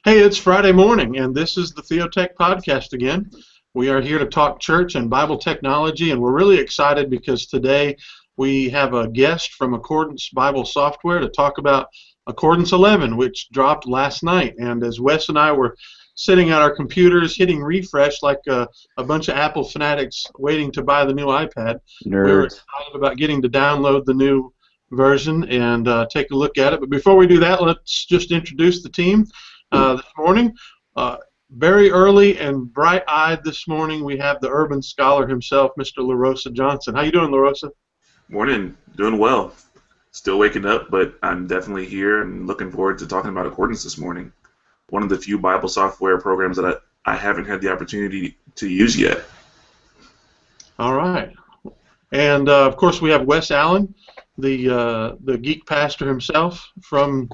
Hey, it's Friday morning, and this is the Theotek Podcast again. We are here to talk church and Bible technology, and we're really excited because today we have a guest from Accordance Bible Software to talk about Accordance 11, which dropped last night. And as Wes and I were sitting at our computers hitting refresh like a bunch of Apple fanatics waiting to buy the new iPad, we were excited about getting to download the new version and take a look at it. But before we do that, let's just introduce the team. This morning, very early and bright-eyed this morning, we have the urban scholar himself, Mr. LaRosa Johnson. How you doing, LaRosa? Morning. Doing well. Still waking up, but I'm definitely here and looking forward to talking about Accordance this morning. One of the few Bible software programs that I haven't had the opportunity to use yet. All right. And, of course, we have Wes Allen, the geek pastor himself from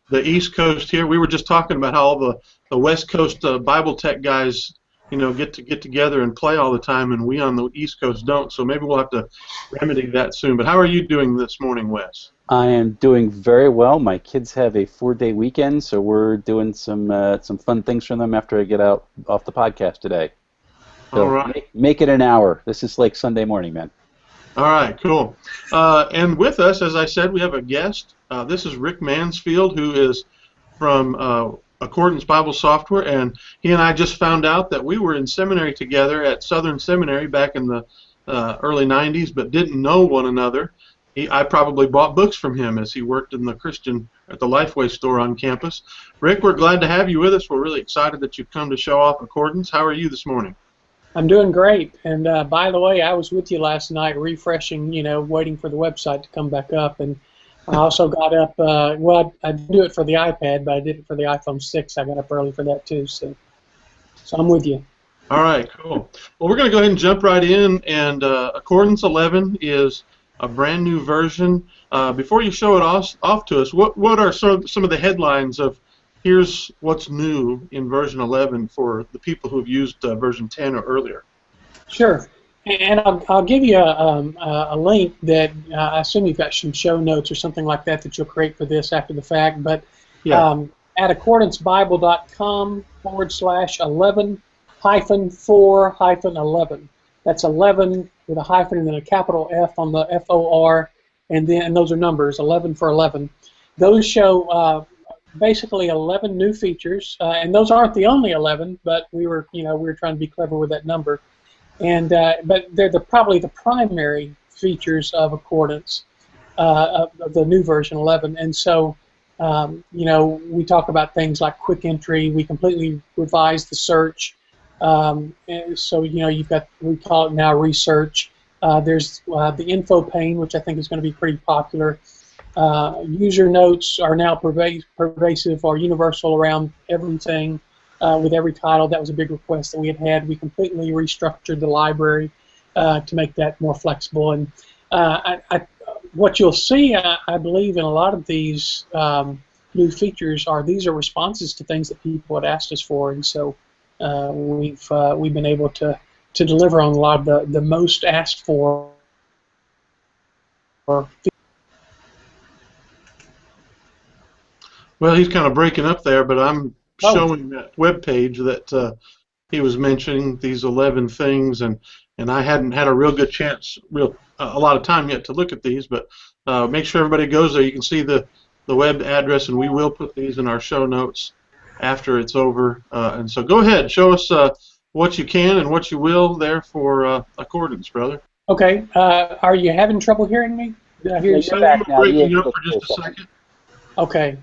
the East Coast here. We were just talking about how all the West Coast Bible tech guys, get together and play all the time, and we on the East Coast don't. So maybe we'll have to remedy that soon. But how are you doing this morning, Wes? I am doing very well. My kids have a 4-day weekend, so we're doing some fun things for them after I get out off the podcast today. So all right. Make it an hour. This is like Sunday morning, man. All right, cool. And with us, as I said, we have a guest. This is Rick Mansfield, who is from Accordance Bible Software, and he and I just found out that we were in seminary together at Southern Seminary back in the early 90s, but didn't know one another. I probably bought books from him as he worked in the Christian at the Lifeway store on campus. Rick, we're glad to have you with us. We're really excited that you've come to show off Accordance. How are you this morning? I'm doing great, and by the way, I was with you last night refreshing, waiting for the website to come back up, and I also got up, I didn't do it for the iPad, but I did it for the iPhone 6. I got up early for that too, so I'm with you. All right, cool. Well, we're going to go ahead and jump right in, and Accordance 11 is a brand new version. Before you show it off to us, what are some of the headlines of here's what's new in version 11 for the people who have used version 10 or earlier? Sure. And I'll give you a link that I assume you've got some show notes or something like that you'll create for this after the fact. But yeah. At accordancebible.com/11-4-11. That's 11 with a hyphen and then a capital F on the FOR, and those are numbers, 11 for 11. Those show basically 11 new features, and those aren't the only 11, but we were trying to be clever with that number. And but they're probably the primary features of Accordance of the new version 11. And so we talk about things like quick entry. We completely revised the search. And so you've got, we call it now research. There's the info pane, which I think is going to be pretty popular. User notes are now pervasive or universal around everything. With every title. That was a big request that we had. We completely restructured the library to make that more flexible. And what you'll see, I believe, in a lot of these new features these are responses to things that people had asked us for, and so we've been able to deliver on a lot of the most asked for. Well, he's kind of breaking up there, but I'm showing that web page that he was mentioning, these 11 things, and I hadn't had a real good chance, a lot of time yet to look at these, but make sure everybody goes there. You can see the web address, and we will put these in our show notes after it's over. And so go ahead, show us what you can and what you will there for Accordance, brother. Okay. Are you having trouble hearing me? Did I hear you say that? Breaking up for just a second. Okay.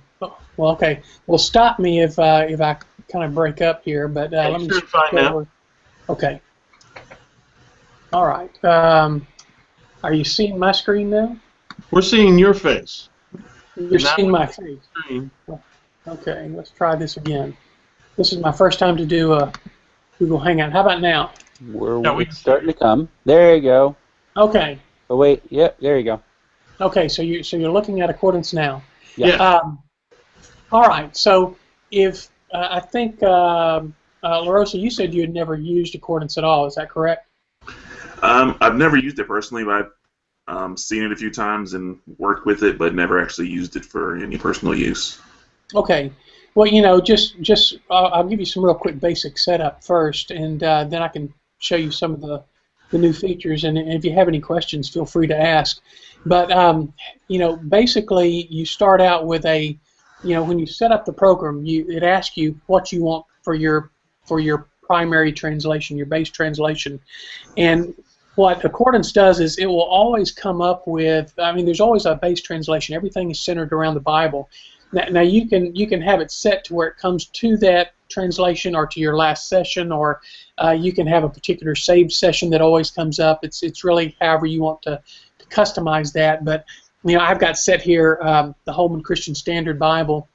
Well, okay. Well, stop me if I kind of break up here, but let me just find out. Okay. All right. Are you seeing my screen now? We're seeing your face. You're seeing my face. Okay. Let's try this again. This is my first time to do a Google Hangout. How about now? We're starting to come. There you go. Okay. Oh wait. Yep. There you go. Okay. So you're looking at Accordance now. Yeah. All right, so if I think, LaRosa, you said you had never used Accordance at all. Is that correct? I've never used it personally, but I've seen it a few times and worked with it, but never actually used it for any personal use. Okay. Well, I'll give you some real quick basic setup first, and then I can show you some of the new features. And if you have any questions, feel free to ask. But basically, you start out with when you set up the program, it asks you what you want for your primary translation, your base translation, and what Accordance does is it will always come up with. There's always a base translation. Everything is centered around the Bible. Now you can have it set to where it comes to that translation or to your last session, or you can have a particular saved session that always comes up. It's really however you want to customize that. But I've got set here the Holman Christian Standard Bible.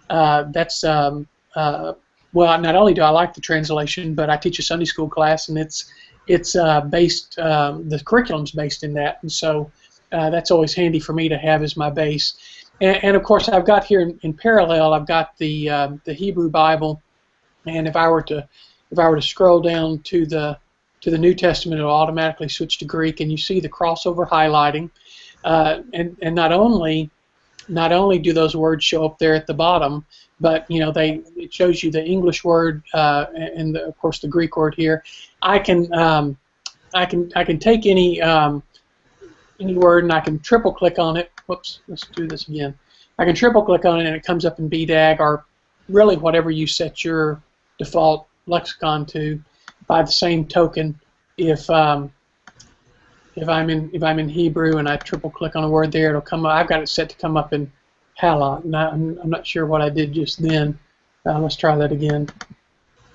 That's well, not only do I like the translation, but I teach a Sunday school class, and it's based. The curriculum's based in that, and so that's always handy for me to have as my base. And of course, I've got here in parallel, I've got the Hebrew Bible, and if I were to scroll down to the New Testament, it'll automatically switch to Greek, and you see the crossover highlighting, and not only do those words show up there at the bottom, but it shows you the English word and of course the Greek word here. I can take any word and I can triple click on it. Whoops, let's do this again. I can triple click on it and it comes up in BDAG, or really whatever you set your default lexicon to. By the same token, if I'm in Hebrew and I triple click on a word there, it'll come up. I've got it set to come up in Halot, and I'm not sure what I did just then. Let's try that again.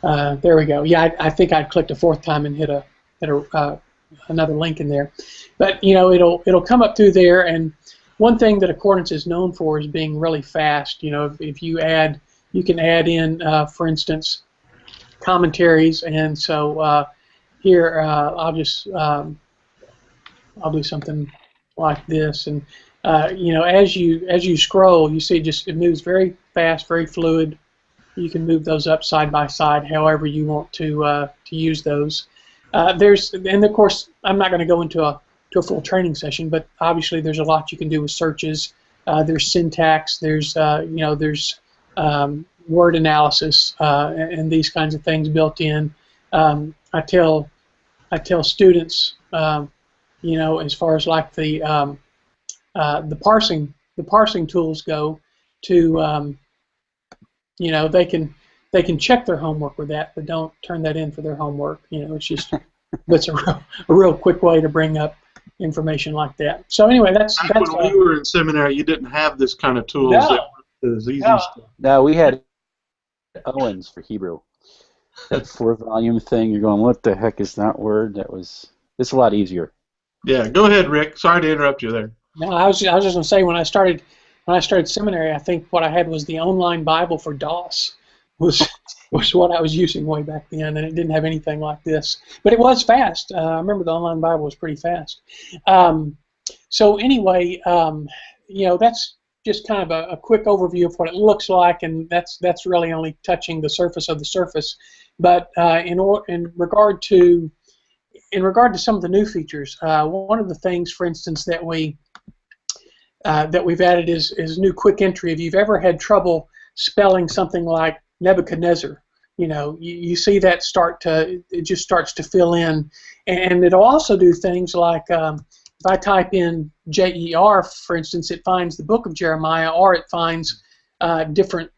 There we go. Yeah, I think I clicked a fourth time and hit another link in there. But it'll come up through there. And one thing that Accordance is known for is being really fast. If you can add in, for instance, commentaries, and so here I'll do something like this, and as you scroll, you see it moves very fast, very fluid. You can move those up side by side, however you want to use those. And of course, I'm not going to go into a full training session, but obviously there's a lot you can do with searches. There's syntax. There's word analysis and these kinds of things built in. I tell students, as far as like the parsing tools go, to they can check their homework with that, but don't turn that in for their homework. It's a real quick way to bring up information like that. So anyway, that's when we were in seminary, you didn't have this kind of tools. No. That was easy stuff. No, we had Owens for Hebrew. That 4-volume thing. You're going, what the heck is that word? It's a lot easier. Yeah, go ahead, Rick. Sorry to interrupt you there. No, I was just going to say when I started seminary, I think what I had was the online Bible for DOS was what I was using way back then, and it didn't have anything like this. But it was fast. I remember the online Bible was pretty fast. So anyway, that's just kind of a quick overview of what it looks like, and that's really only touching the surface of the surface. But in regard to some of the new features, one of the things, for instance, that we've added is new quick entry. If you've ever had trouble spelling something like Nebuchadnezzar, you see that it just starts to fill in, and it'll also do things like if I type in JER, for instance, it finds the book of Jeremiah, or it finds different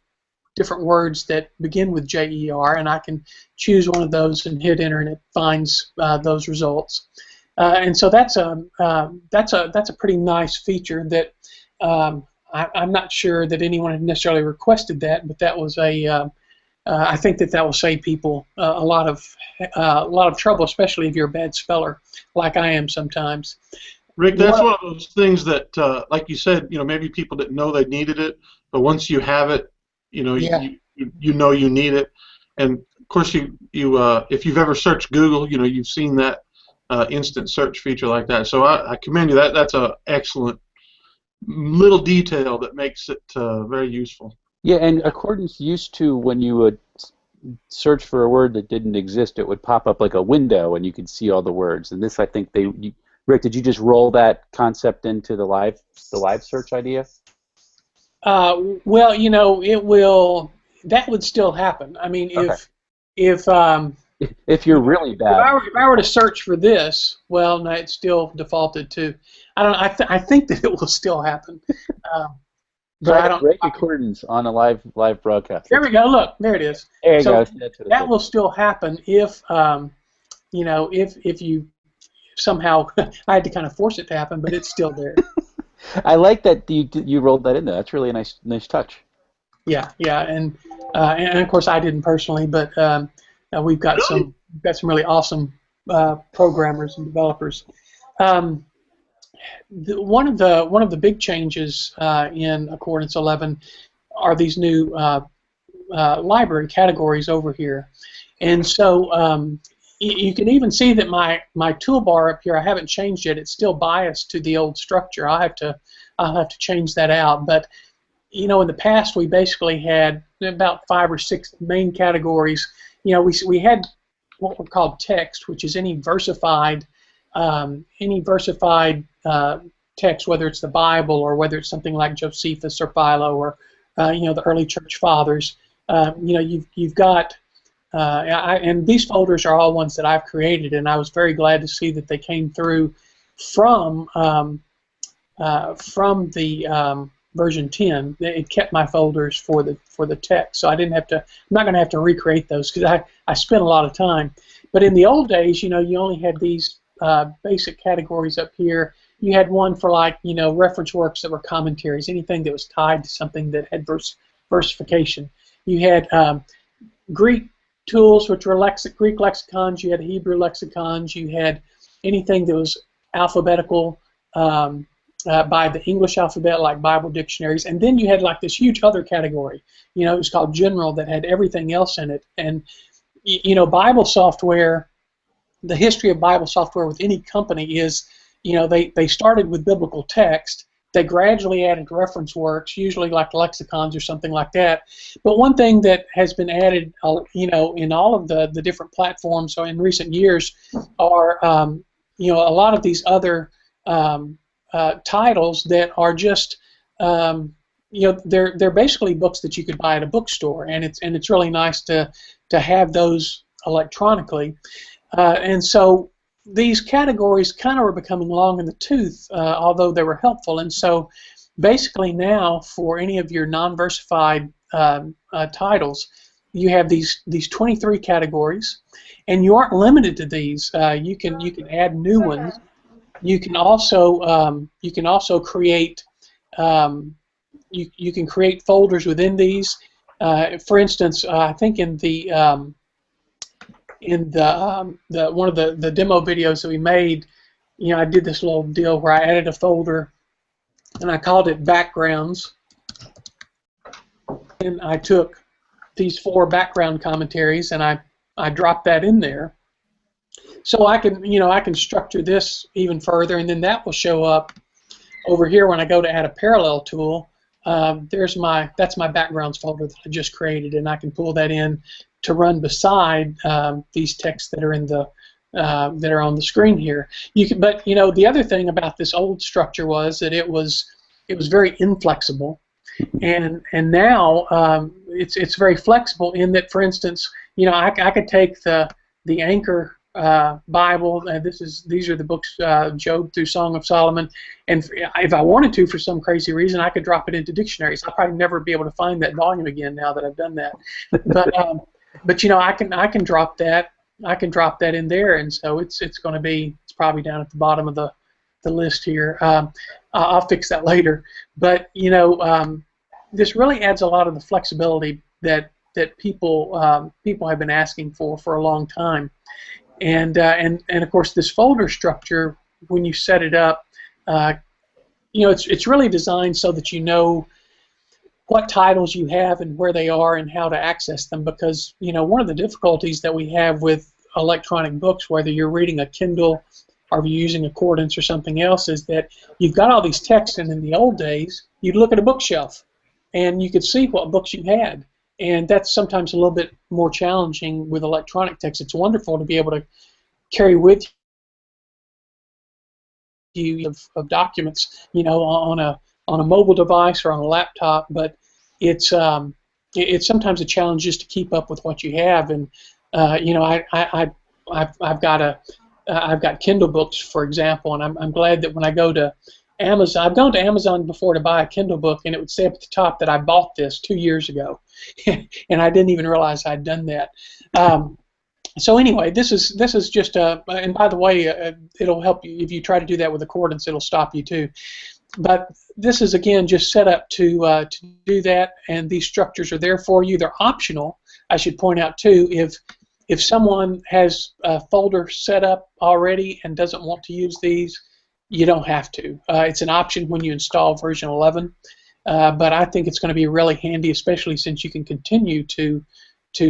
words that begin with JER, and I can choose one of those and hit enter, and it finds those results. And so that's a pretty nice feature that I'm not sure that anyone had necessarily requested that, but that was I think that will save people a lot of trouble, especially if you're a bad speller, like I am sometimes. Rick, that's one of those things that, like you said, maybe people didn't know they needed it, but once you have it, you need it. And of course, you if you've ever searched Google, you've seen that instant search feature like that. So I commend you. That's an excellent little detail that makes it very useful. Yeah, and Accordance used to, when you would search for a word that didn't exist, it would pop up like a window, and you could see all the words. And this, I think, Rick, did you just roll that concept into the live search idea? Well, it will. that would still happen. I mean, Okay. if you're really bad, if I were to search for this, well, no, it's still defaulted to. I don't. I think that it will still happen. But I don't. break accordance on a live broadcast. There we go. Look, there it is. There you So go. That's what it that is. will still happen if if you somehow I had to kind of force it to happen, but it's still there. I like that you rolled that in there. That's really a nice touch. Yeah, and of course I didn't personally, but we've got some really awesome programmers and developers. One of the big changes in Accordance 11 are these new library categories over here, and so you can even see that my toolbar up here, I haven't changed it. It's still biased to the old structure. I'll have to change that out. But in the past we basically had about 5 or 6 main categories. We had what were called text, which is any versified text, whether it's the Bible or whether it's something like Josephus or Philo or the early church fathers. You've got and these folders are all ones that I've created, and I was very glad to see that they came through from the version 10. It kept my folders for the text, so I didn't have to. I'm not going to have to recreate those because I spent a lot of time. But in the old days, you only had these basic categories up here. You had one for reference works that were commentaries, anything that was tied to something that had versification. You had Greek tools, which were Greek lexicons. You had Hebrew lexicons. You had anything that was alphabetical by the English alphabet, like Bible dictionaries. And then you had this huge other category. It was called general, that had everything else in it. And Bible software, the history of Bible software with any company is, they started with biblical text. They gradually added reference works, usually like lexicons or something like that. But one thing that has been added, in all of the different platforms in recent years are, a lot of these other titles that are just, they're basically books that you could buy at a bookstore, and it's really nice to have those electronically. And so these categories kind of were becoming long in the tooth, although they were helpful. And so basically now, for any of your non-versified titles, you have these 23 categories, and you aren't limited to these. You can add new ones. You can also create you can create folders within these. For instance, I think in the one of the demo videos that we made, I did this little deal where I added a folder, and I called it backgrounds, and I took these 4 background commentaries and I dropped that in there, so I can structure this even further, and then that will show up over here when I go to add a parallel tool. That's my backgrounds folder that I just created, and I can pull that in to run beside these texts that are in the that are on the screen here. But the other thing about this old structure was that it was very inflexible, and now it's very flexible in that, for instance, I could take the Anchor Bible. These are the books, Job through Song of Solomon, and if I wanted to, for some crazy reason, I could drop it into dictionaries. I'll probably never be able to find that volume again now that I've done that. But I can drop that. I can drop that in there, and so it's probably down at the bottom of the list here. I'll fix that later. But this really adds a lot of the flexibility that people have been asking for a long time. And of course, this folder structure, when you set it up, it's really designed so that you know what titles you have and where they are and how to access them. Because one of the difficulties that we have with electronic books, whether you're reading a Kindle or you're using Accordance or something else, is that you've got all these texts, and in the old days, you'd look at a bookshelf and you could see what books you had. And that's sometimes a little bit more challenging with electronic text. It's wonderful to be able to carry with you of documents, on a mobile device or on a laptop. But it's it's sometimes a challenge just to keep up with what you have. And I've got Kindle books, for example, and I'm glad that when I go to Amazon, I've gone to Amazon before to buy a Kindle book, and it would say up at the top that I bought this 2 years ago, and I didn't even realize I'd done that. So anyway, this is just and by the way, it'll help you if you try to do that with accordance. It'll stop you too. But this is again just set up to do that, and these structures are there for you. They're optional. I should point out too, if someone has a folder set up already and doesn't want to use these, you don't have to. It's an option when you install version 11. But I think it's going to be really handy, especially since you can continue to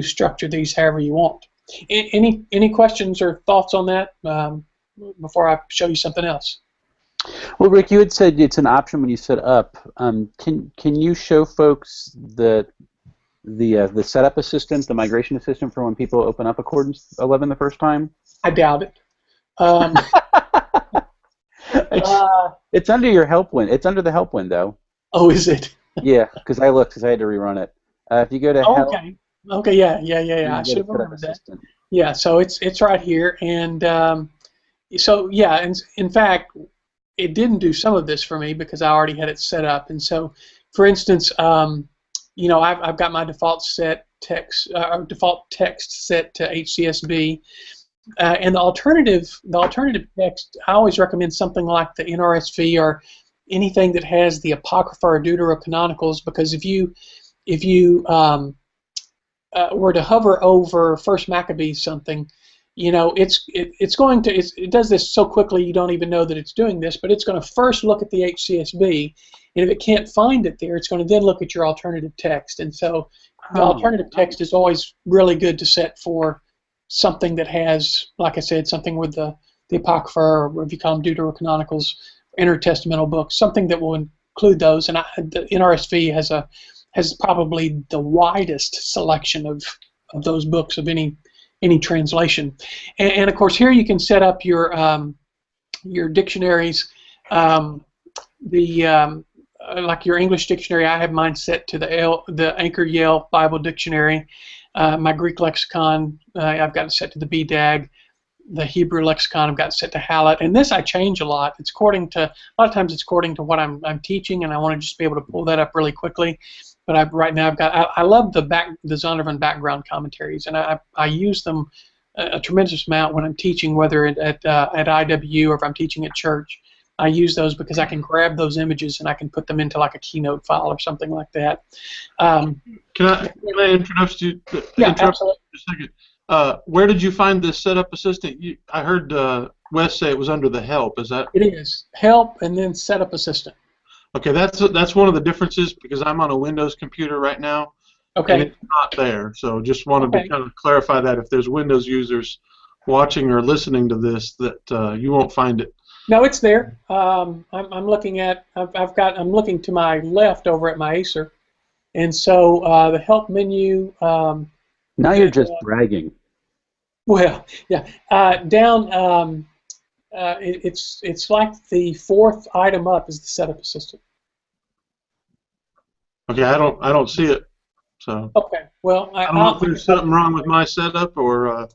structure these however you want. Any questions or thoughts on that before I show you something else? Well, Rick, you had said it's an option when you set up. Can you show folks the setup assistant, the migration assistant for when people open up Accordance 11 the first time? I doubt it. It's under your help window. It's under the help window. Oh, is it? Yeah, because I looked because I had to rerun it. If you go to help. Okay, yeah. I should have remembered that. Yeah, so it's right here, and so yeah, and in fact, it didn't do some of this for me because I already had it set up, and so, for instance, I've got my default text set to HCSB, and the alternative text. I always recommend something like the NRSV or anything that has the Apocrypha or Deuterocanonicals, because if you were to hover over First Maccabees something, it does this so quickly you don't even know that it's doing this, but it's going to first look at the HCSB, and if it can't find it there, it's going to then look at your alternative text. And so the alternative text is always really good to set for something that has, like I said, something with the Apocrypha, or if you call them Deuterocanonicals, intertestamental books, something that will include those. And the NRSV has probably the widest selection of those books of any translation. And of course, here you can set up your dictionaries. Like your English dictionary, I have mine set to the Anchor Yale Bible Dictionary. My Greek lexicon, I've got it set to the BDAG. The Hebrew lexicon, I've got it set to Hallet. And this I change a lot. A lot of times it's according to what I'm teaching, and I want to just be able to pull that up really quickly. But right now I love the Zondervan background commentaries, and I use them a tremendous amount when I'm teaching, whether at IW or if I'm teaching at church. I use those because I can grab those images and I can put them into like a Keynote file or something like that. Can I introduce you? Yeah, absolutely. For a second. Where did you find this setup assistant? I heard Wes say it was under the help. Is that? It is help and then setup assistant. Okay, that's one of the differences because I'm on a Windows computer right now. Okay. And it's not there, so just wanted to kind of clarify that if there's Windows users watching or listening to this, that you won't find it. No, it's there. I'm looking at. I'm looking to my left over at my Acer, and so the help menu. Now you're just bragging. Well, yeah. Down. It's like the fourth item up is the setup assistant. Okay, I don't see it. So. Okay. Well, I don't know if there's something wrong with my setup or.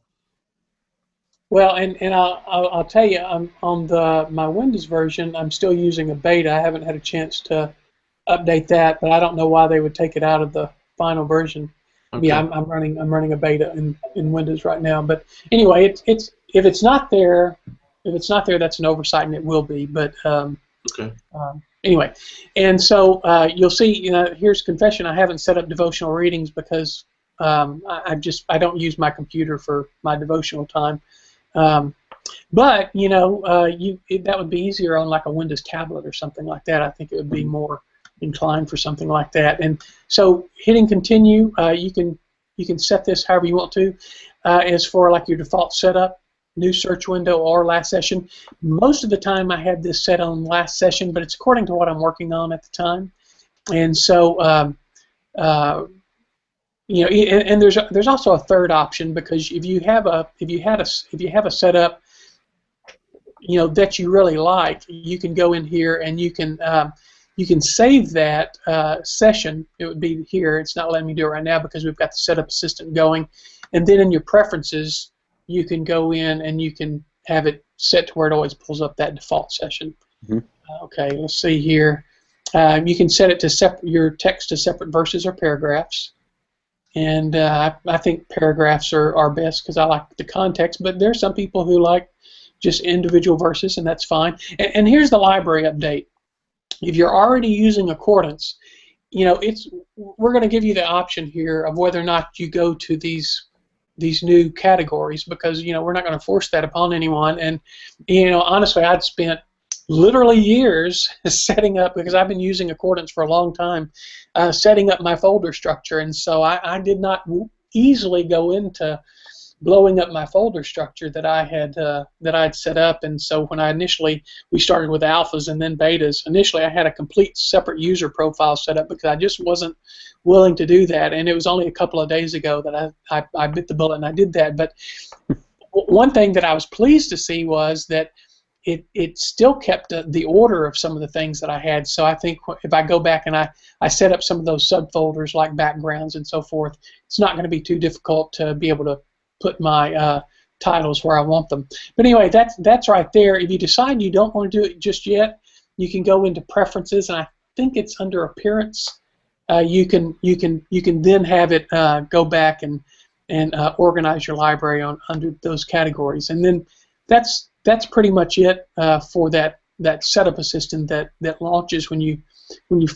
Well, and I'll tell you, I'm on my Windows version. I'm still using a beta. I haven't had a chance to update that, but I don't know why they would take it out of the final version. Okay. Yeah, I'm running a beta in Windows right now. But anyway, if it's not there, that's an oversight, and it will be. But okay. Anyway, and so you'll see. Here's confession. I haven't set up devotional readings because I don't use my computer for my devotional time. But that would be easier on like a Windows tablet or something like that. I think it would be more inclined for something like that. And so hitting continue, you can set this however you want to. As for like your default setup, new search window or last session. Most of the time I have this set on last session, but it's according to what I'm working on at the time. And so and there's also a third option, because if you have a setup that you really like, you can go in here and you can you can save that session. It would be here. It's not letting me do it right now because we've got the setup assistant going. And then in your preferences, you can go in and you can have it set to where it always pulls up that default session. Okay, let's see here. You can set it to your text to separate verses or paragraphs. And I think paragraphs are best because I like the context, but there's some people who like just individual verses, and that's fine. And here's the library update. If you're already using Accordance, we're going to give you the option here of whether or not you go to these new categories, because we're not going to force that upon anyone. And honestly, I'd spent literally years setting up, because I've been using Accordance for a long time, setting up my folder structure, and so I did not easily go into blowing up my folder structure that I'd set up. And so when we started with alphas and then betas, initially I had a complete separate user profile set up because I just wasn't willing to do that, and it was only a couple of days ago that I bit the bullet and I did that. But one thing that I was pleased to see was that it still kept the order of some of the things that I had. So I think if I go back and I set up some of those subfolders like backgrounds and so forth, it's not going to be too difficult to be able to put my titles where I want them. But anyway, that's right there. If you decide you don't want to do it just yet, you can go into preferences, and I think it's under appearance. You can then have it go back and organize your library under those categories, and then that's pretty much it for that setup assistant that launches when you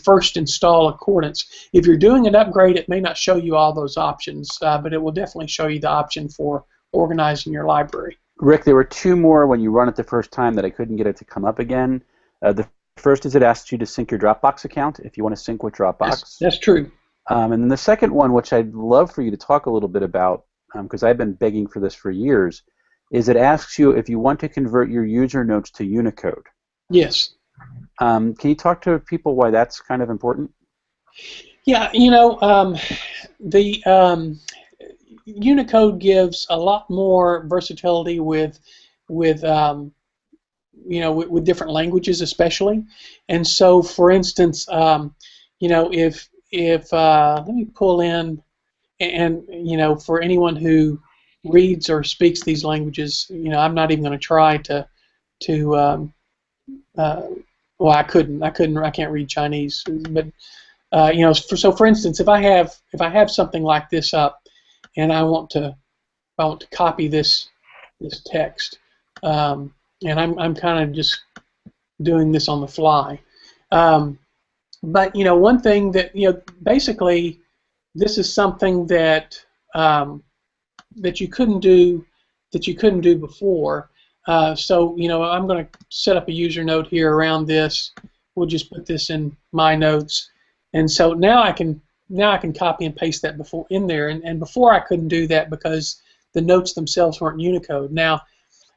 first install Accordance. If you're doing an upgrade, it may not show you all those options, but it will definitely show you the option for organizing your library. Rick, there were two more when you run it the first time that I couldn't get it to come up again. The first is it asks you to sync your Dropbox account if you want to sync with Dropbox. That's true. And then the second one, which I'd love for you to talk a little bit about, because I've been begging for this for years, is it asks you if you want to convert your user notes to Unicode. Yes. Can you talk to people why that's kind of important? Yeah, the Unicode gives a lot more versatility with different languages, especially. And so, for instance, if let me pull in, and for anyone who reads or speaks these languages, I'm not even going to try to well, I can't read Chinese, but so for instance, if I have something like this up, and I want to copy this text, and I'm kind of just doing this on the fly, but one thing that basically this is something that that you couldn't do before. So I'm going to set up a user note here around this. We'll just put this in my notes, and so now I can copy and paste that in there. And before I couldn't do that because the notes themselves weren't Unicode. Now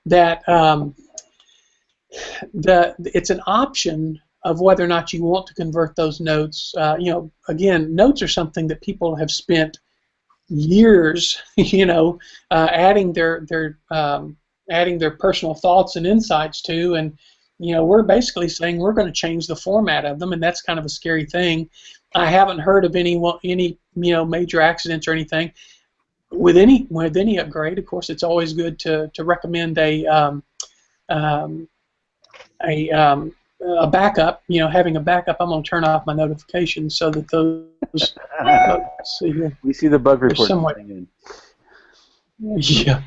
that it's an option of whether or not you want to convert those notes. Again, notes are something that people have spent years, adding their personal thoughts and insights to, and we're basically saying we're going to change the format of them, and that's kind of a scary thing. I haven't heard of any major accidents or anything with any upgrade. Of course, it's always good to recommend a backup. Having a backup. I'm going to turn off my notifications so that those. Let's see here. We see the bug report. Yeah.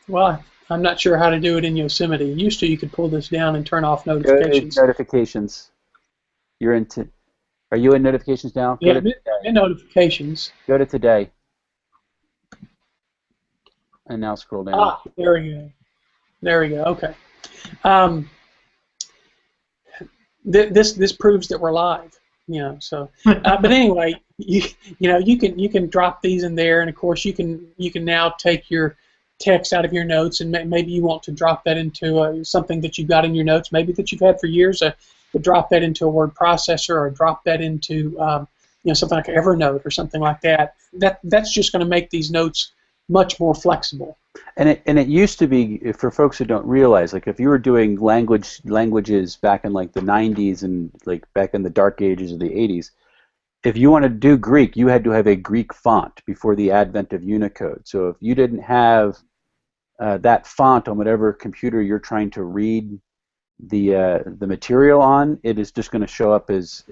Well, I'm not sure how to do it in Yosemite. Used to, you could pull this down and turn off notifications. Go to notifications. You're into. Are you in notifications now? Yeah, in notifications. Go to today. And now scroll down. Ah, there we go. There we go. Okay. This proves that we're live. So. But anyway, you can drop these in there, and of course you can now take your text out of your notes, and maybe you want to drop that into something that you've got in your notes, maybe that you've had for years, to drop that into a word processor, or drop that into something like Evernote or something like that. That's just going to make these notes much more flexible. And it used to be, for folks who don't realize, like if you were doing languages back in like the 90s and like back in the dark ages of the 80s, if you wanted to do Greek, you had to have a Greek font before the advent of Unicode. So if you didn't have that font on whatever computer you're trying to read the material on, it is just going to show up as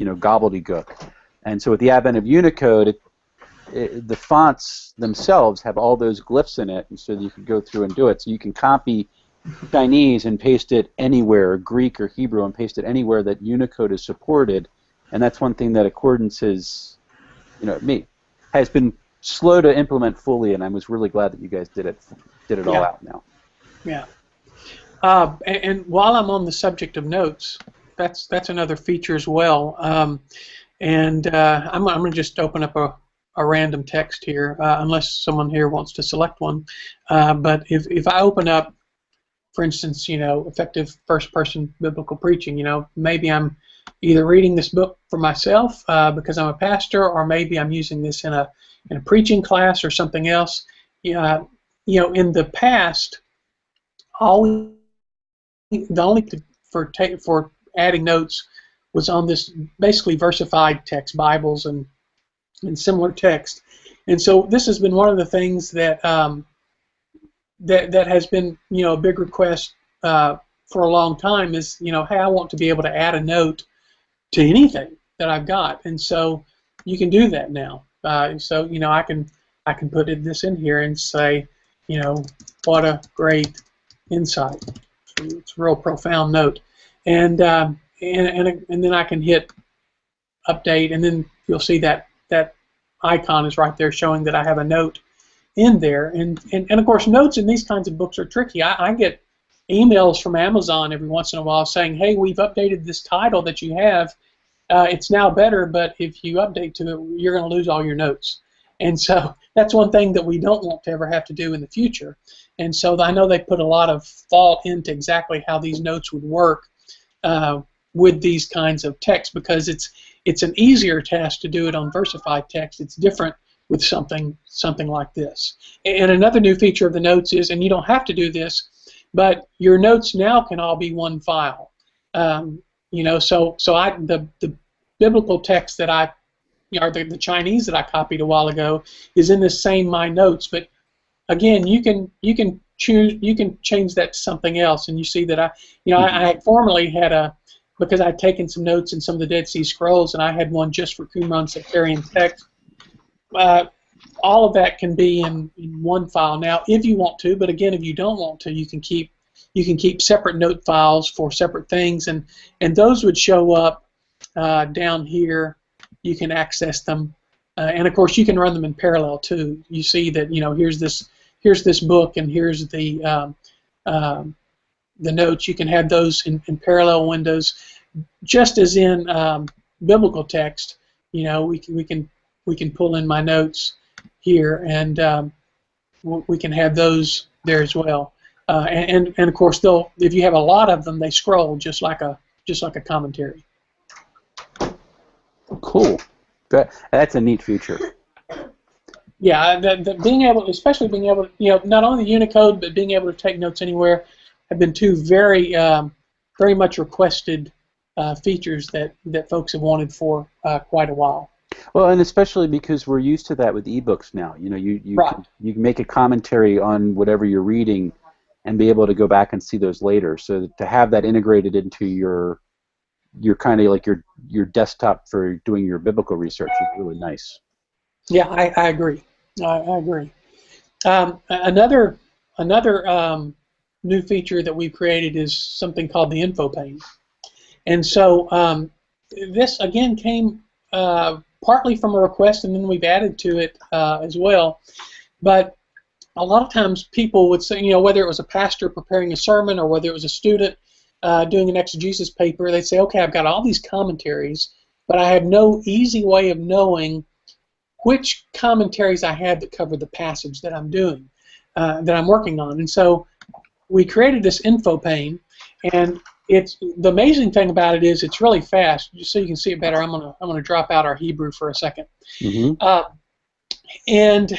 gobbledygook. And so with the advent of Unicode, the fonts themselves have all those glyphs in it, and so you can go through and do it. So you can copy Chinese and paste it anywhere, Greek or Hebrew, and paste it anywhere that Unicode is supported. And that's one thing that Accordance has been slow to implement fully, and I was really glad that you guys did it all out now. Yeah. And while I'm on the subject of notes, that's another feature as well. I'm going to just open up a random text here, unless someone here wants to select one. But if I open up, for instance, effective first-person biblical preaching, maybe I'm either reading this book for myself because I'm a pastor, or maybe I'm using this in a preaching class or something else. In the past, the only for adding notes was on this basically versified text, Bibles and similar text, and so this has been one of the things that that has been a big request for a long time is hey, I want to be able to add a note to anything that I've got, and so you can do that now. So I can put this in here and say what a great insight. It's a real profound note, and then I can hit update, and then you'll see that icon is right there showing that I have a note in there. And of course, notes in these kinds of books are tricky. I get emails from Amazon every once in a while saying, hey, we've updated this title that you have. It's now better, but if you update to it, you're going to lose all your notes. And so that's one thing that we don't want to ever have to do in the future. And so I know they put a lot of thought into exactly how these notes would work with these kinds of text, because it's an easier task to do it on versified text. It's different with something like this. And another new feature of the notes is, and you don't have to do this, but your notes now can all be one file. So the biblical text that the Chinese that I copied a while ago is in this same My Notes, but again, you can change that to something else, and you see that I formerly had because I'd taken some notes in some of the Dead Sea Scrolls, and I had one just for Qumran sectarian text. All of that can be in one file now if you want to, but again, if you don't want to, you can keep separate note files for separate things, and those would show up down here. You can access them, and of course you can run them in parallel too. You see that here's this book, and here's the notes. You can have those in parallel windows, just as in biblical text. We can pull in My Notes here, and we can have those there as well. And of course, if you have a lot of them, they scroll just like a commentary. Cool. That's a neat feature. Yeah, especially being able to, not only the Unicode, but being able to take notes anywhere, have been two very much requested features that folks have wanted for quite a while. Well, and especially because we're used to that with ebooks now. You can make a commentary on whatever you're reading and be able to go back and see those later. So to have that integrated into your kind of like your desktop for doing your biblical research is really nice. Yeah, I agree. I agree. Another new feature that we've created is something called the info pane. And so this, again, came partly from a request, and then we've added to it as well. But a lot of times people would say, whether it was a pastor preparing a sermon or whether it was a student doing an exegesis paper, they'd say, okay, I've got all these commentaries, but I have no easy way of knowing which commentaries I have that cover the passage that I'm doing, that I'm working on. And so we created this info pane, and the amazing thing about it is it's really fast. Just so you can see it better, I'm gonna drop out our Hebrew for a second. Mm-hmm. And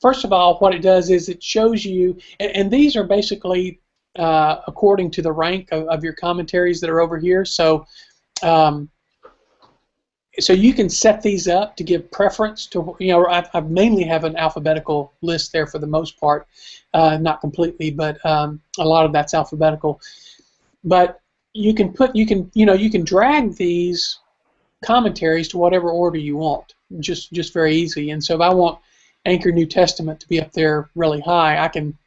First of all, what it does is it shows you, and these are basically according to the rank of your commentaries that are over here. So you can set these up to give preference to, I mainly have an alphabetical list there for the most part, not completely, but a lot of that's alphabetical. But you can drag these commentaries to whatever order you want, just very easy. And so if I want Anchor New Testament to be up there really high, I can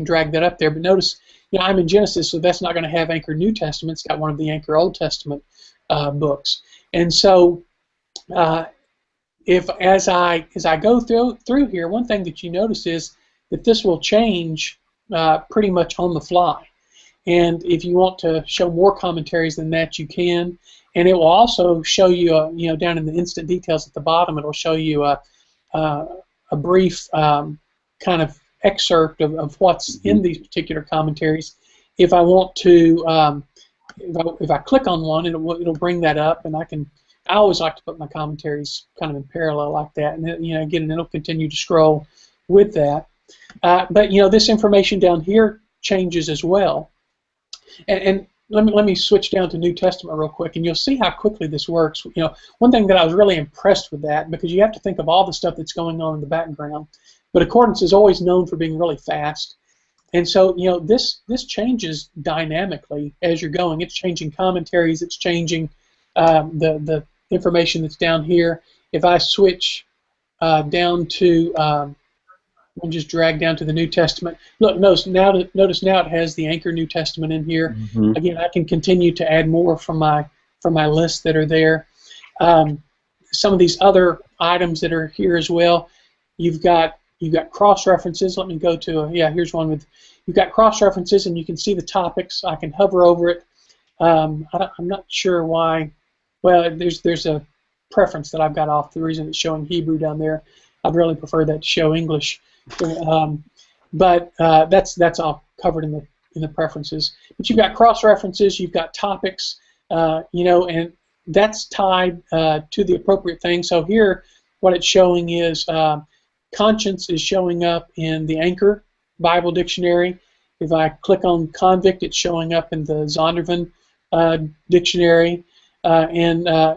drag that up there. But notice, I'm in Genesis, so that's not going to have Anchor New Testament. It's got one of the Anchor Old Testament books. And so as I go through here, one thing that you notice is that this will change pretty much on the fly. And if you want to show more commentaries than that, you can. And it will also show you, down in the instant details at the bottom, it will show you a brief kind of excerpt of what's in these particular commentaries. If I want to, if I click on one, it'll bring that up, and I always like to put my commentaries kind of in parallel like that, and again, it'll continue to scroll with that. But this information down here changes as well. And let me switch down to New Testament real quick, and you'll see how quickly this works. One thing that I was really impressed with that, because you have to think of all the stuff that's going on in the background, but Accordance is always known for being really fast. And so, this changes dynamically as you're going. It's changing commentaries. It's changing the information that's down here. If I switch down to, I'll just drag down to the New Testament. Look, notice now it has the Anchor New Testament in here. Mm-hmm. Again, I can continue to add more from my list that are there. Some of these other items that are here as well. You've got cross references. Let me go to here's one with. You've got cross references, and you can see the topics. I can hover over it. I'm not sure why. Well, there's a preference that I've got off. The reason it's showing Hebrew down there, I'd really prefer that to show English. But that's all covered in the preferences. But you've got cross references. You've got topics. And that's tied to the appropriate thing. So here, what it's showing is conscience is showing up in the Anchor Bible Dictionary. If I click on convict, it's showing up in the Zondervan Dictionary, and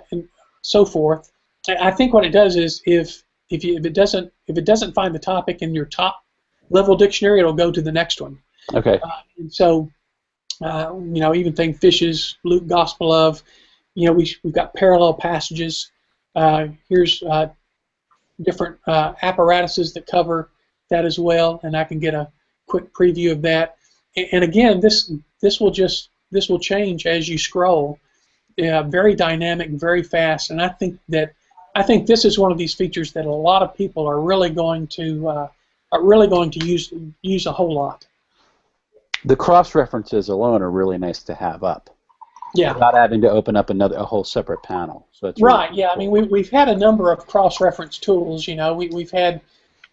so forth. I think what it does is if it doesn't find the topic in your top level dictionary, it'll go to the next one. Okay. And so even thing fishes, Luke Gospel of, we've got parallel passages. Here's different apparatuses that cover that as well, and I can get a quick preview of that. And again, this will change as you scroll. Very dynamic, very fast, and I think this is one of these features that a lot of people are really going to use a whole lot. The cross references alone are really nice to have up. Yeah. Without having to open up a whole separate panel. So it's right. Really yeah. cool. I mean, we've had a number of cross reference tools. We've had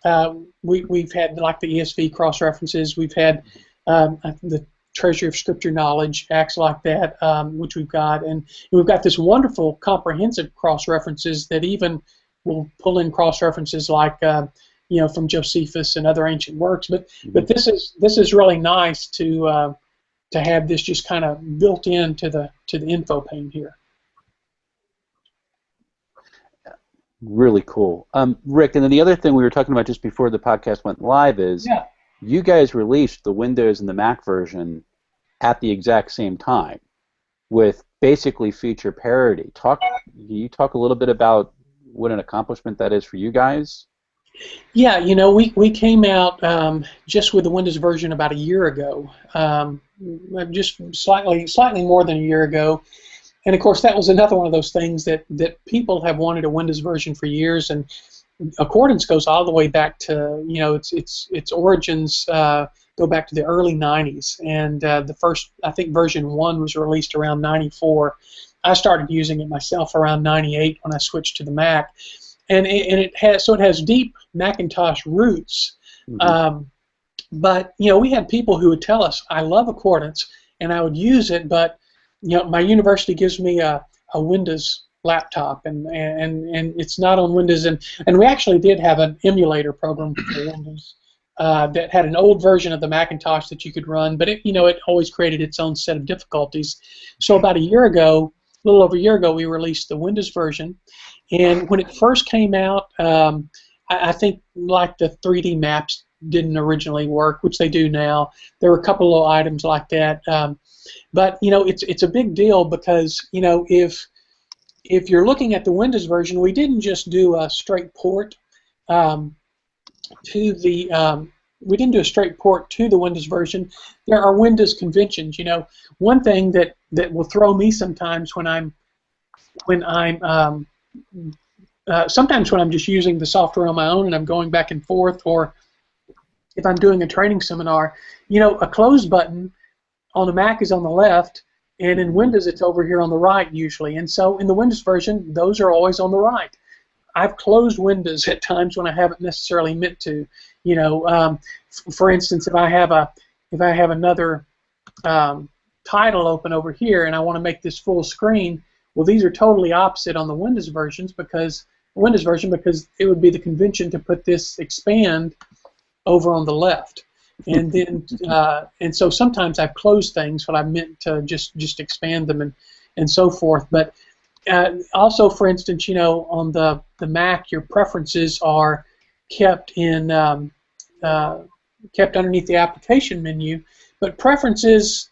like the ESV cross references. We've had the Treasury of Scripture Knowledge acts like that, which we've got, and we've got this wonderful comprehensive cross references that even will pull in cross references like from Josephus and other ancient works. But this is really nice to have this just kind of built into the info pane here. Really cool. Rick, and then the other thing we were talking about just before the podcast went live is you guys released the Windows and the Mac version at the exact same time with basically feature parity. Can you talk a little bit about what an accomplishment that is for you guys? Yeah, we came out just with the Windows version about a year ago, just slightly more than a year ago, and of course that was another one of those things that people have wanted a Windows version for years, and Accordance goes all the way back to its origins go back to the early 90s, and the first, I think, version 1 was released around 94. I started using it myself around 98 when I switched to the Mac. And it has deep Macintosh roots, but we had people who would tell us, "I love Accordance," and I would use it, but my university gives me a Windows laptop, and it's not on Windows. And we actually did have an emulator program for Windows that had an old version of the Macintosh that you could run, but it always created its own set of difficulties. So about a little over a year ago, we released the Windows version, and when it first came out, I think like the 3D maps didn't originally work, which they do now. There were a couple of items like that, but it's a big deal because if you're looking at the Windows version, we didn't just do a straight port to the Windows version. There are Windows conventions. One thing that will throw me sometimes sometimes when I'm just using the software on my own and I'm going back and forth, or if I'm doing a training seminar, a close button on a Mac is on the left, and in Windows it's over here on the right usually. And so in the Windows version, those are always on the right. I've closed Windows at times when I haven't necessarily meant to. For instance, if I have another title open over here and I want to make this full screen, well, these are totally opposite on the Windows version because it would be the convention to put this expand over on the left. And then and so sometimes I've closed things when I meant to just expand them and so forth. But also, for instance, on the Mac, your preferences are kept kept underneath the application menu, but preferences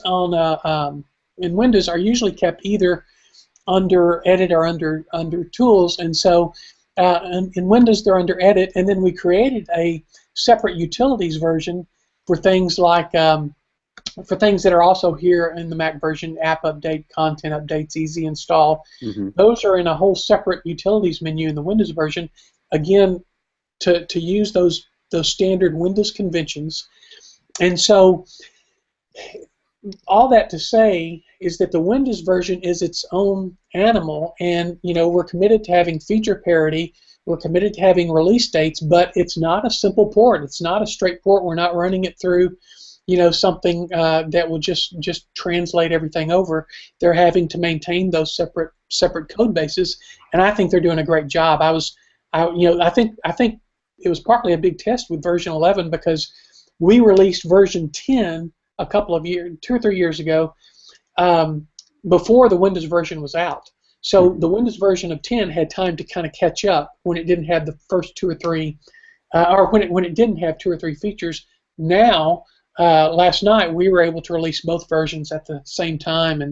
on in Windows are usually kept either under Edit or under Tools, and so in Windows they're under Edit, and then we created a separate utilities version for things like for things that are also here in the Mac version: app update, content updates, easy install. Mm-hmm. Those are in a whole separate utilities menu in the Windows version. Again, to use those standard Windows conventions. And so all that to say is that the Windows version is its own animal, and we're committed to having feature parity. We're committed to having release dates, but it's not a simple port. It's not a straight port. We're not running it through something that will just translate everything over. They're having to maintain those separate code bases, and I think they're doing a great job. I think it was partly a big test with version 11 because we released version 10 a couple of years, 2 or 3 years ago, before the Windows version was out. So the Windows version of 10 had time to kind of catch up when it didn't have the first 2 or 3, or when it didn't have 2 or 3 features. Now, last night we were able to release both versions at the same time,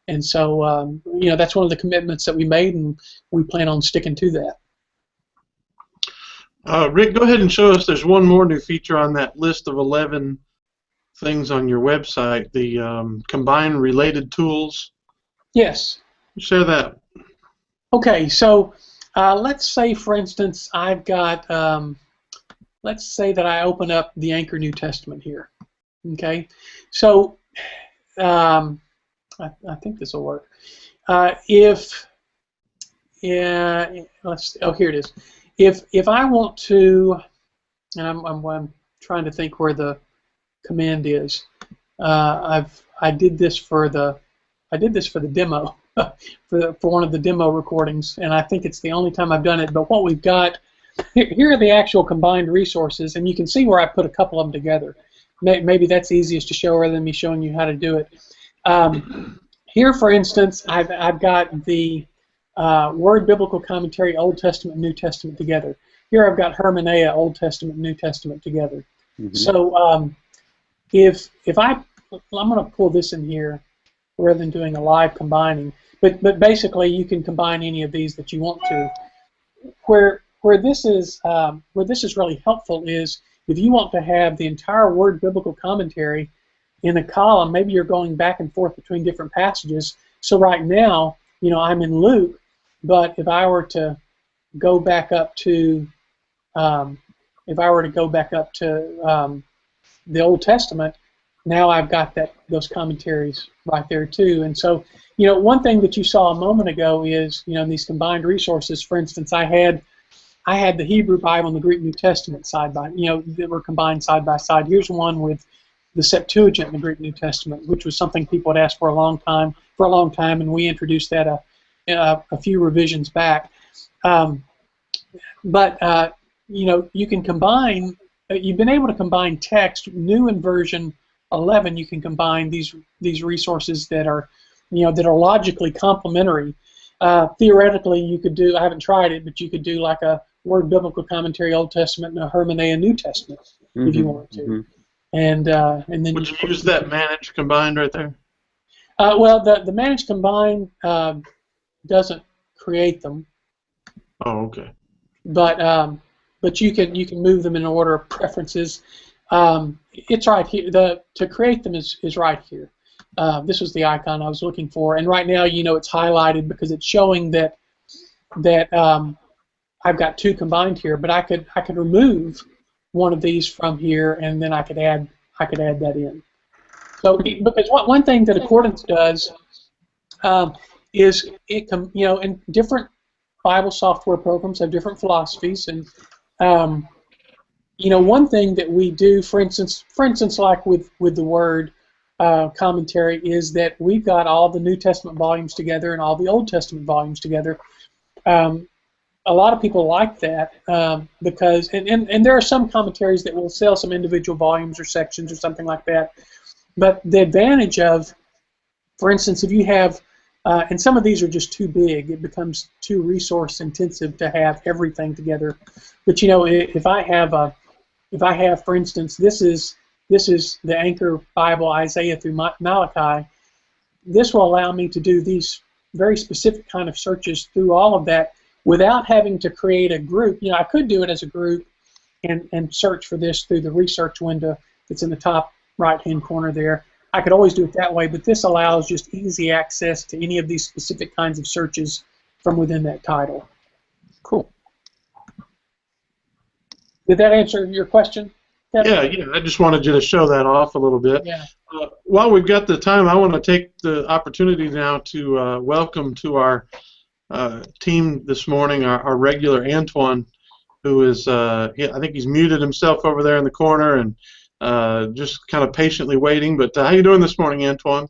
and so that's one of the commitments that we made, and we plan on sticking to that. Rick, go ahead and show us. There's one more new feature on that list of 11 things on your website, the combine related tools. Yes. Share that. Okay, so let's say, for instance, I've got, let's say that I open up the Anchor New Testament here. Okay, so I think this will work. Here it is. If I want to, and I'm trying to think where the command is. I did this for the demo for one of the demo recordings, and I think it's the only time I've done it. But what we've got here are the actual combined resources, and you can see where I put a couple of them together. Maybe that's easiest to show rather than me showing you how to do it. Here, for instance, I've got the Word Biblical Commentary, Old Testament, New Testament together. Here I've got Hermeneia, Old Testament, New Testament together. Mm-hmm. So if I'm going to pull this in here rather than doing a live combining, but basically you can combine any of these that you want to. Where this is really helpful is if you want to have the entire Word Biblical Commentary in a column. Maybe you're going back and forth between different passages. So right now, I'm in Luke, but if I were to go back up to the Old Testament, now I've got those commentaries right there too. And so, one thing that you saw a moment ago is, in these combined resources, for instance, I had the Hebrew Bible and the Greek New Testament that were combined side by side. Here's one with the Septuagint in the Greek New Testament, which was something people had asked for a long time, and we introduced that a few revisions back. But you can combine. You've been able to combine text. New in version 11, you can combine these resources that are logically complementary. Theoretically, you could do. I haven't tried it, but you could do like a Word Biblical Commentary Old Testament and a Hermenea New Testament if you wanted to. And then would you use that manage combined right there? Well, the manage combine doesn't create them. Oh, okay. But you can move them in order of preferences. It's right here. To create them is right here. This was the icon I was looking for, and right now it's highlighted because it's showing that I've got two combined here. But I could remove one of these from here, and then I could add that in. So because one thing that Accordance does is and different Bible software programs have different philosophies, and one thing that we do, for instance, like with the Word commentary, is that we've got all the New Testament volumes together and all the Old Testament volumes together. A lot of people like that because, and there are some commentaries that will sell some individual volumes or sections or something like that. But the advantage of, for instance, if you have, and some of these are just too big, it becomes too resource intensive to have everything together. But if I have, for instance, this is the Anchor Bible, Isaiah through Malachi. This will allow me to do these very specific kind of searches through all of that without having to create a group. I could do it as a group and search for this through the research window that's in the top right-hand corner there. I could always do it that way, but this allows just easy access to any of these specific kinds of searches from within that title. Cool. Did that answer your question, Kevin? Yeah. I just wanted you to show that off a little bit. Yeah. While we've got the time, I want to take the opportunity now to welcome to our team this morning our regular Antoine, who is, I think he's muted himself over there in the corner and just kind of patiently waiting. But how you doing this morning, Antoine?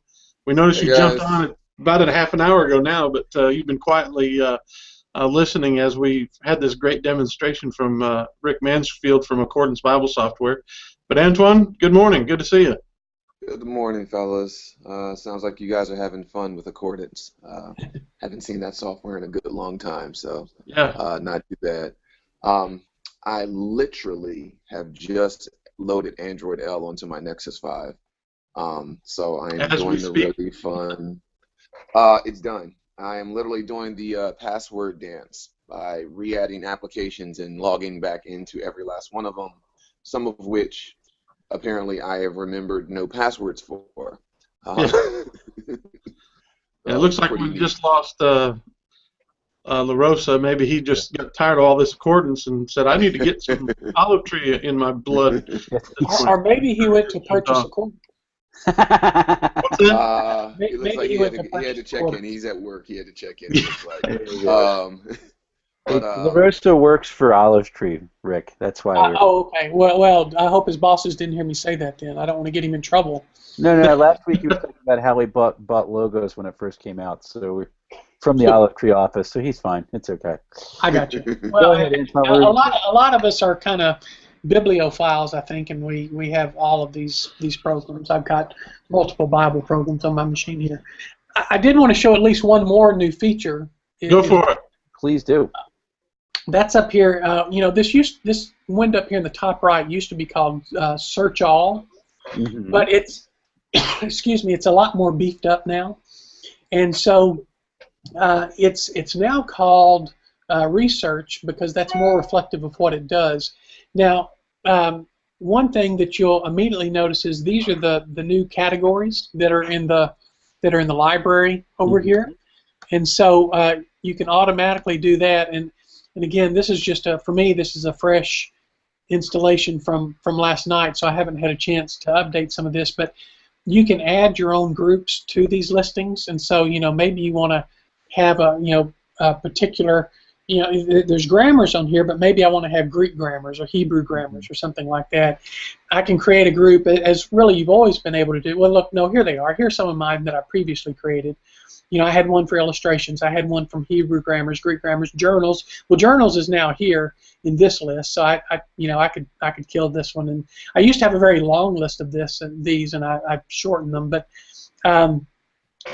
We noticed you jumped on about a half an hour ago now, but you've been quietly listening as we had this great demonstration from Rick Mansfield from Accordance Bible Software. But Antoine, good morning. Good to see you. Good morning, fellas. Sounds like you guys are having fun with Accordance. Haven't seen that software in a good long time, so yeah, not too bad. I literally have just loaded Android L onto my Nexus 5, so I am doing the really fun. It's done. I am literally doing the password dance by re-adding applications and logging back into every last one of them, some of which apparently I have remembered no passwords for. It looks like we just lost La Rosa. Maybe he just got tired of all this accordance and said, I need to get some olive tree in my blood. Or maybe he went to purchase accordance. It looks like he had to check in. He's at work. He had to check in. It looks like. La Rosa works for Olive Tree, Rick. That's why. Okay. Well, I hope his bosses didn't hear me say that. Then I don't want to get him in trouble. No. Last week he was talking about how he bought logos when it first came out. So we're from the Olive Tree office. So he's fine. It's okay. I got you. Well, a lot of us are kind of bibliophiles, I think, and we have all of these programs. I've got multiple Bible programs on my machine here. I did want to show at least one more new feature. Go for it. Please do. That's up here. This window up here in the top right used to be called Search All, but it's it's a lot more beefed up now, and so it's now called Research because that's more reflective of what it does. Now, one thing that you'll immediately notice is these are the new categories that are in the library over here, and so you can automatically do that. And again, this is just for me, this is a fresh installation from last night, so I haven't had a chance to update some of this. But you can add your own groups to these listings, and so maybe you want to have a particular there's grammars on here, but maybe I want to have Greek grammars or Hebrew grammars or something like that. I can create a group, as really you've always been able to do. Well, look, no, here they are. Here's some of mine that I previously created. I had one for illustrations. I had one from Hebrew grammars, Greek grammars, journals. Well, journals is now here in this list, so I could kill this one. And I used to have a very long list of these, and I shortened them. But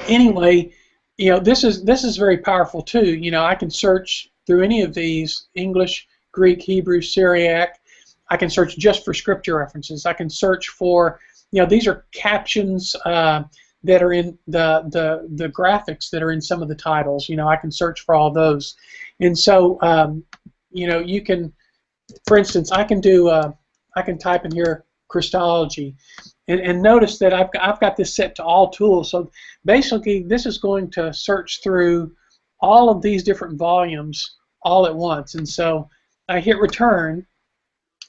anyway, this is very powerful too. I can search through any of these: English, Greek, Hebrew, Syriac. I can search just for scripture references. I can search for, these are captions that are in the graphics that are in some of the titles. I can search for all those. And so, you can, for instance, I can type in here Christology, and notice that I've got this set to all tools. So basically, this is going to search through all of these different volumes all at once. And so I hit return,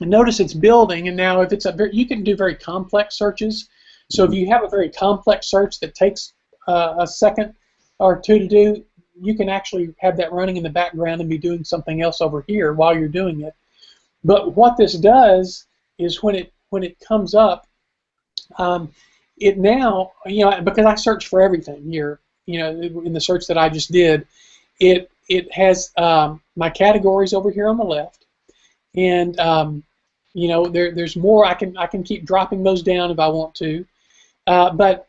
and notice it's building. And now, if it's you can do very complex searches. So if you have a very complex search that takes a second or two to do, you can actually have that running in the background and be doing something else over here while you're doing it. But what this does is when it comes up, it now, because I search for everything here, in the search that I just did, it has my categories over here on the left, and there's more. I can keep dropping those down if I want to. But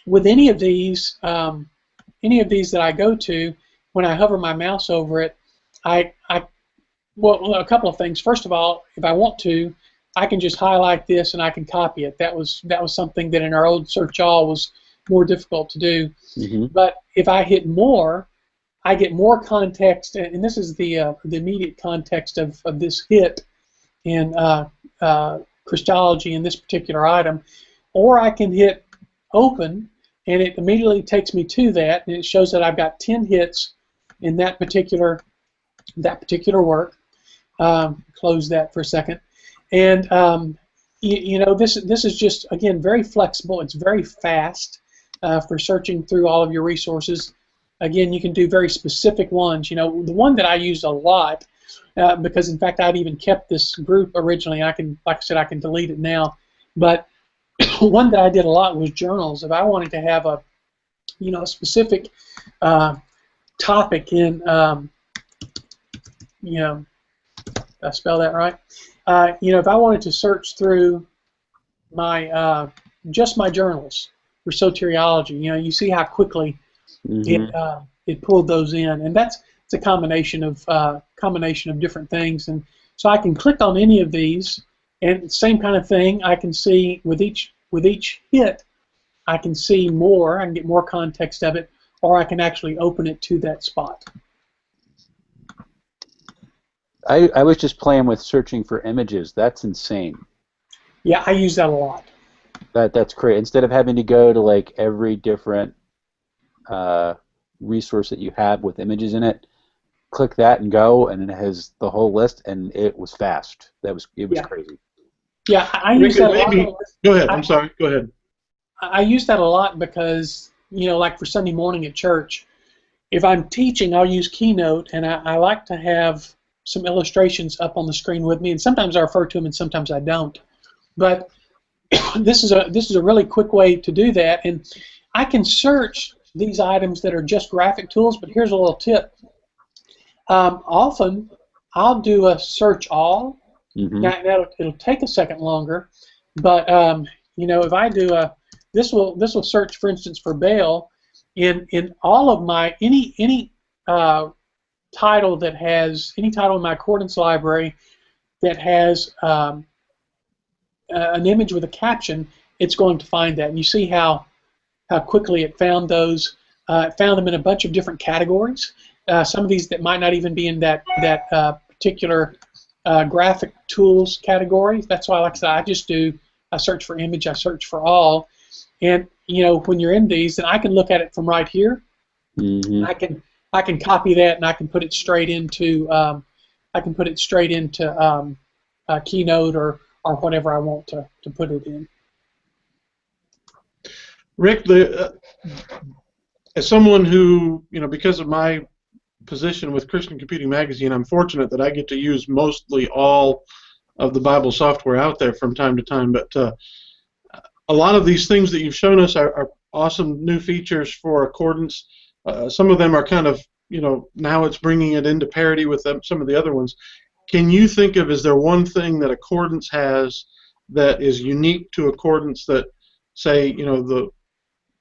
with any of these that I go to, when I hover my mouse over it, well, a couple of things. First of all, if I want to, I can just highlight this and I can copy it. That was something that in our old search all was more difficult to do. Mm-hmm. But if I hit more, I get more context, and this is the immediate context of this hit in Christology in this particular item. Or I can hit open, and it immediately takes me to that, and it shows that I've got 10 hits in that particular work. Close that for a second, and this is just, again, very flexible. It's very fast for searching through all of your resources. Again, you can do very specific ones. The one that I used a lot, because in fact I'd even kept this group originally. Like I said, I can delete it now, but one that I did a lot was journals. If I wanted to have a specific topic in, did I spell that right? If I wanted to search through my just my journals for soteriology, you see how quickly it pulled those in, and it's a combination of different things. And so I can click on any of these. And same kind of thing, I can see with each hit, I can see more, I can get more context of it, or I can actually open it to that spot. I was just playing with searching for images. That's insane. Yeah, I use that a lot. That's great. Instead of having to go to like every different resource that you have with images in it, click that and go, and it has the whole list, and it was fast. It was crazy. Yeah, I use that a lot. Go ahead. I'm sorry. Go ahead. I use that a lot because, like for Sunday morning at church, if I'm teaching, I'll use Keynote, and I like to have some illustrations up on the screen with me, and sometimes I refer to them, and sometimes I don't. But this is a really quick way to do that, and I can search these items that are just graphic tools. But here's a little tip. Often, I'll do a search all. Mm-hmm. Now it'll take a second longer, but if I do this will search, for instance, for Baal in all of my any title that has any title in my accordance library that has an image with a caption. It's going to find that, and you see how quickly it found those. It found them in a bunch of different categories. Some of these that might not even be in that particular graphic tools category. That's why, like I said, I search for image, I search for all, and when you're in these, then I can look at it from right here. Mm-hmm. I can copy that, and I can put it straight into Keynote or whatever I want to put it in. Rick, as someone who, because of my position with Christian Computing Magazine, I'm fortunate that I get to use mostly all of the Bible software out there from time to time. But a lot of these things that you've shown us are awesome new features for Accordance. Some of them are kind of, now it's bringing it into parity with some of the other ones. Can you think of, is there one thing that Accordance has that is unique to Accordance that, say, the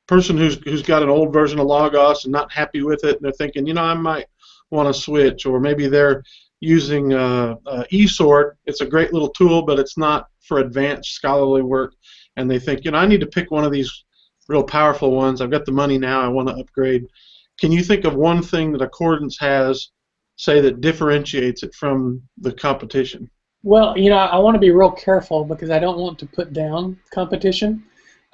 person who's got an old version of Logos and not happy with it, and they're thinking, I might want to switch, or maybe they're using eSword. It's a great little tool, but it's not for advanced scholarly work, and they think, I need to pick one of these real powerful ones. I've got the money now. I want to upgrade. Can you think of one thing that Accordance has, say, that differentiates it from the competition? Well, I want to be real careful because I don't want to put down competition.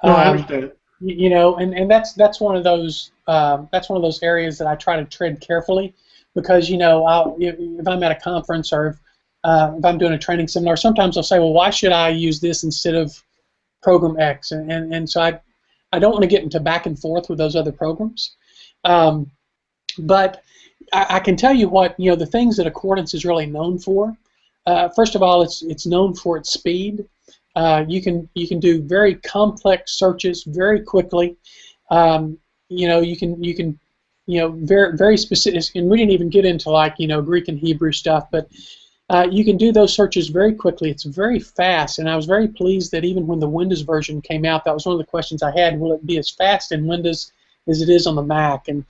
No, I understand. And that's one of those areas that I try to tread carefully, because if I'm at a conference or if I'm doing a training seminar, sometimes I'll say, well, why should I use this instead of program X? And so I don't want to get into back and forth with those other programs. But I can tell you what, the things that Accordance is really known for. First of all, it's known for its speed. You can do very complex searches very quickly. You can very specific, and we didn't even get into Greek and Hebrew stuff, but you can do those searches very quickly. It's very fast, and I was very pleased that even when the Windows version came out, that was one of the questions I had. Will it be as fast in Windows as it is on the Mac? And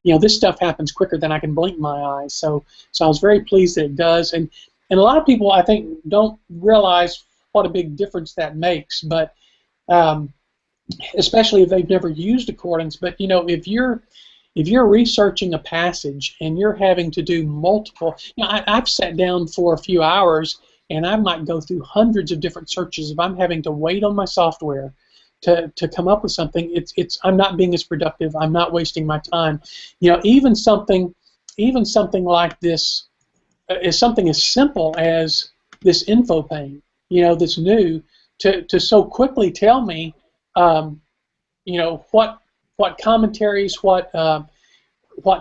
this stuff happens quicker than I can blink my eyes. So I was very pleased that it does. And a lot of people, I think, don't realize what a big difference that makes, but especially if they've never used Accordance. But if you're researching a passage and you're having to do multiple, I've sat down for a few hours and I might go through hundreds of different searches. If I'm having to wait on my software to come up with something, I'm not being as productive. I'm not wasting my time. Even something like this is something as simple as this info pane, that's new, to so quickly tell me, what commentaries, what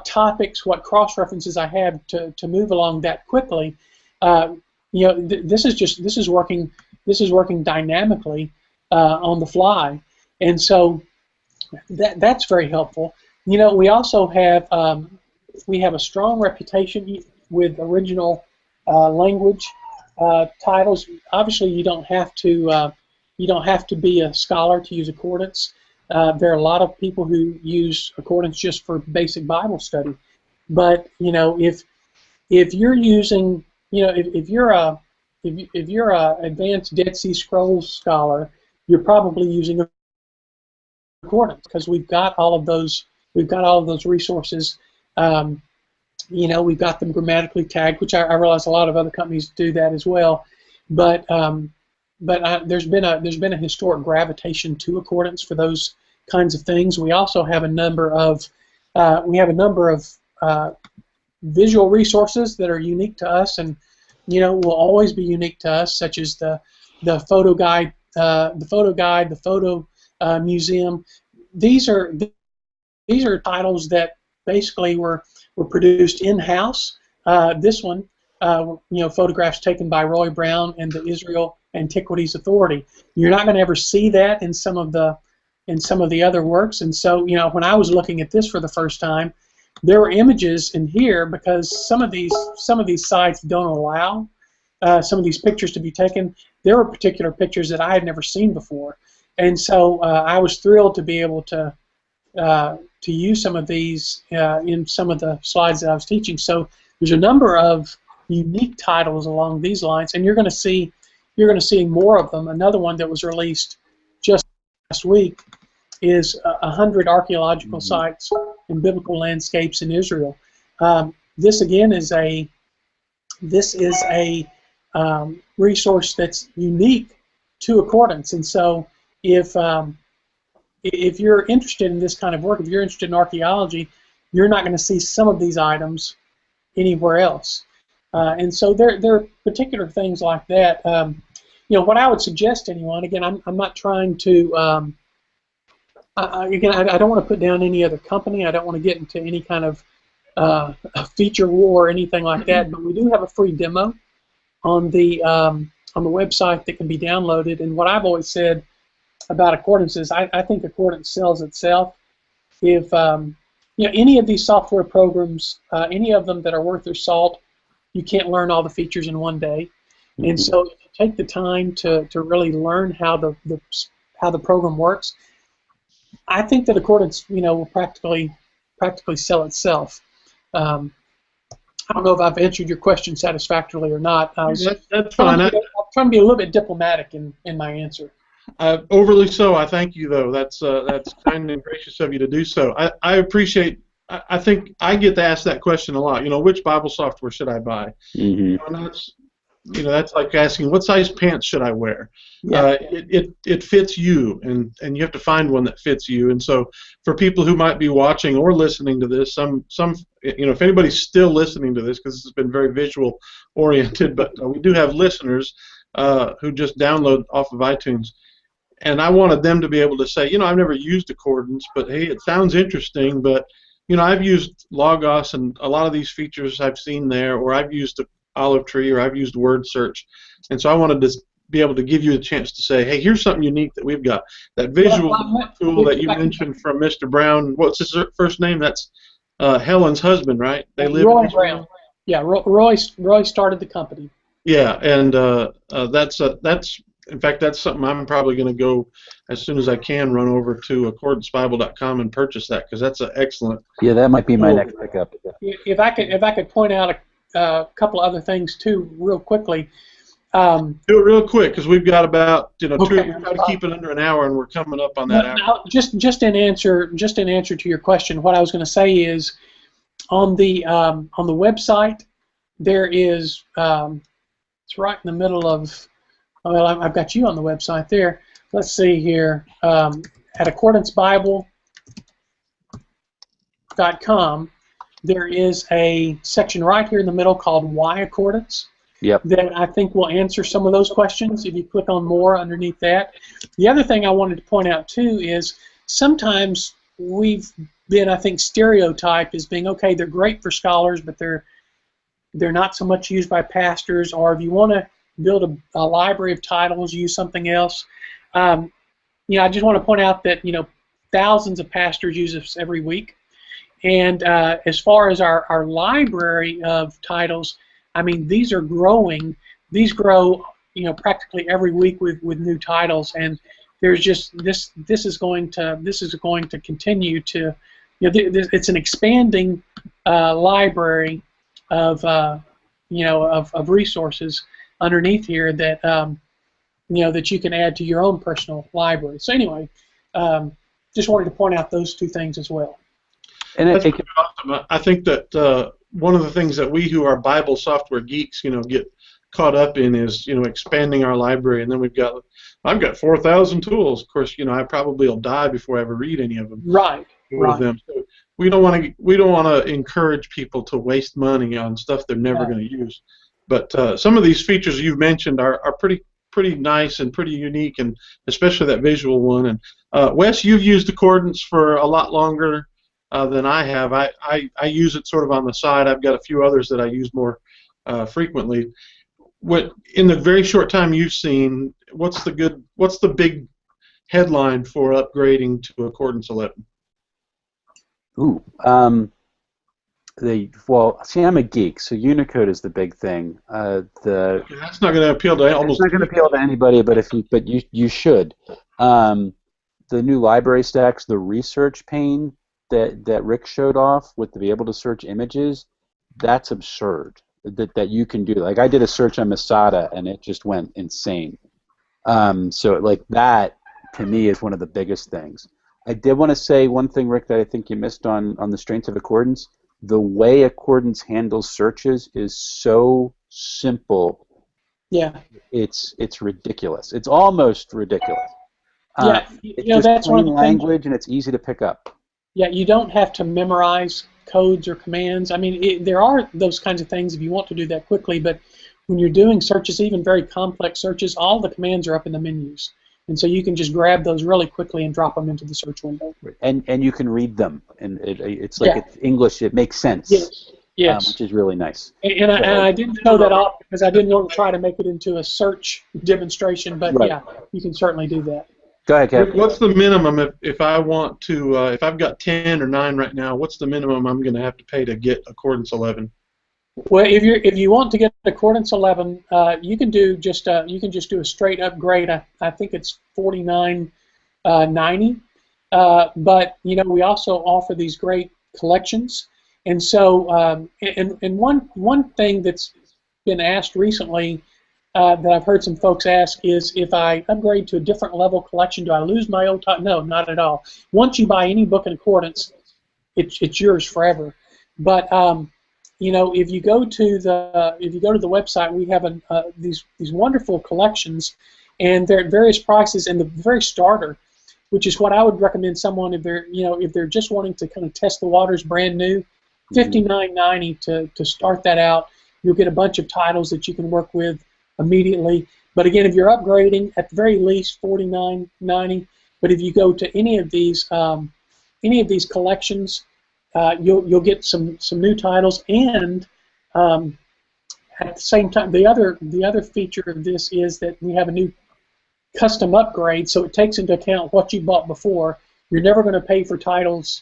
topics, what cross references I have to move along that quickly. This is working dynamically on the fly, and so that's very helpful. We also have a strong reputation with original language titles. Obviously, you don't have to be a scholar to use Accordance. There are a lot of people who use Accordance just for basic Bible study. But if you're using, if you're a advanced Dead Sea Scrolls scholar, you're probably using Accordance, because we've got all of those resources. We've got them grammatically tagged, which I realize a lot of other companies do that as well. But there's been a historic gravitation to Accordance for those kinds of things. We also have a number of visual resources that are unique to us, and will always be unique to us, such as the photo guide, the photo museum. These are titles that basically were produced in-house. This one, photographs taken by Roy Brown and the Israel Antiquities Authority. You're not going to ever see that in some of the other works. And so, when I was looking at this for the first time, there were images in here, because some of these sites don't allow some of these pictures to be taken. There were particular pictures that I had never seen before, and so I was thrilled to be able to use some of these in some of the slides that I was teaching. So there's a number of unique titles along these lines, and you're going to see more of them. Another one that was released just last week is 100 archaeological sites and biblical landscapes in Israel. This again is a resource that's unique to Accordance, and so if you're interested in this kind of work, if you're interested in archaeology, you're not going to see some of these items anywhere else. And so there are particular things like that. What I would suggest to anyone, again, I'm not trying to, I don't want to put down any other company. I don't want to get into any kind of a feature war or anything like that, but we do have a free demo on the website that can be downloaded. And what I've always said about Accordance is I think Accordance sells itself. If any of these software programs, any of them that are worth their salt, you can't learn all the features in one day. And so if you take the time to really learn how the program works, I think that Accordance will practically sell itself. I don't know if I've answered your question satisfactorily or not. That's fine. I'm trying to be a little bit diplomatic in my answer. Overly so. I thank you, though. That's kind and gracious of you to do so. I appreciate. I think I get to ask that question a lot. Which Bible software should I buy? And that's like asking what size pants should I wear. Yeah. It fits you, and you have to find one that fits you. And so, for people who might be watching or listening to this, if anybody's still listening to this, because this has been very visual oriented, but we do have listeners who just download off of iTunes. And I wanted them to be able to say, I've never used Accordance, but hey, it sounds interesting. But I've used Logos, and a lot of these features I've seen there, or I've used the Olive Tree, or I've used Word Search. And so I wanted to be able to give you a chance to say, hey, here's something unique that we've got. That visual tool that you mentioned from Mr. Brown. What's his first name? That's Helen's husband, right? They live Roy Brown. Yeah, Roy started the company. Yeah, and that's in fact, that's something I'm probably going to go as soon as I can run over to accordancebible.com and purchase that, because that's an excellent. Yeah, that might be my next pickup. If I could point out a couple of other things too, real quickly. Do it real quick, because we've got about Okay. Try to keep it under an hour, and we're coming up on that hour. Now, just in answer to your question, what I was going to say is on the website there is it's right in the middle of. Well, I've got you on the website there. Let's see here. At accordancebible.com, there is a section right here in the middle called Why Accordance. Yep. That I think will answer some of those questions if you click on more underneath that. The other thing I wanted to point out too is sometimes we've been, I think, stereotyped as being, okay, they're great for scholars, but they're not so much used by pastors, or if you want to build a library of titles, use something else. I just want to point out that thousands of pastors use this every week, and as far as our library of titles, I mean, these are growing. These grow practically every week with new titles, and there's just this is going to continue to it's an expanding library of resources underneath here that that you can add to your own personal library. So anyway, just wanted to point out those two things as well. And That's pretty awesome. I think that one of the things that we who are Bible software geeks, get caught up in is expanding our library, and then I've got 4,000 tools. Of course, I probably will die before I ever read any of them. Right. Them. So we don't want to encourage people to waste money on stuff they're never going to use. But some of these features you've mentioned are pretty nice and pretty unique, and especially that visual one. And Wes, you've used Accordance for a lot longer than I have. I use it sort of on the side. I've got a few others that I use more frequently. In the very short time you've seen, what's the big headline for upgrading to Accordance 11? See, I'm a geek, so Unicode is the big thing. That's not going to appeal to almost. It's not going to appeal to anybody, but you should. The new library stacks, the research pane that Rick showed off to be able to search images, that's absurd. That you can do. Like I did a search on Masada, and it just went insane. So that to me is one of the biggest things. I did want to say one thing, Rick, that I think you missed on the strength of Accordance. The way Accordance handles searches is so simple. Yeah. It's ridiculous. It's almost ridiculous. It's just that's plain one of the language, and it's easy to pick up. Yeah, you don't have to memorize codes or commands. I mean, there are those kinds of things if you want to do that quickly, but when you're doing searches, even very complex searches, all the commands are up in the menus. And so you can just grab those really quickly and drop them into the search window. And you can read them, and it's like it's English. It makes sense. Yes. Which is really nice. And I didn't show that off because I didn't want to try to make it into a search demonstration, but yeah, you can certainly do that. Go ahead, Kevin. What's the minimum if I want to, if I've got 10 or 9 right now, what's the minimum I'm going to have to pay to get Accordance 11? Well, if you want to get Accordance 11, you can just do a straight upgrade. I think it's $49.90. But we also offer these great collections, and so and one thing that's been asked recently that I've heard some folks ask is, if I upgrade to a different level collection, do I lose my old title? No, not at all. Once you buy any book in Accordance, it's yours forever. But if you go to the website, we have these wonderful collections, and they're at various prices. And the very starter, which is what I would recommend someone if they're just wanting to kind of test the waters, brand new, $59.90 to start that out. You'll get a bunch of titles that you can work with immediately. But again, if you're upgrading, at the very least $49.90. But if you go to any of these collections, you'll get some new titles, and at the same time, the other feature of this is that we have a new custom upgrade, so it takes into account what you bought before. You're never going to pay for titles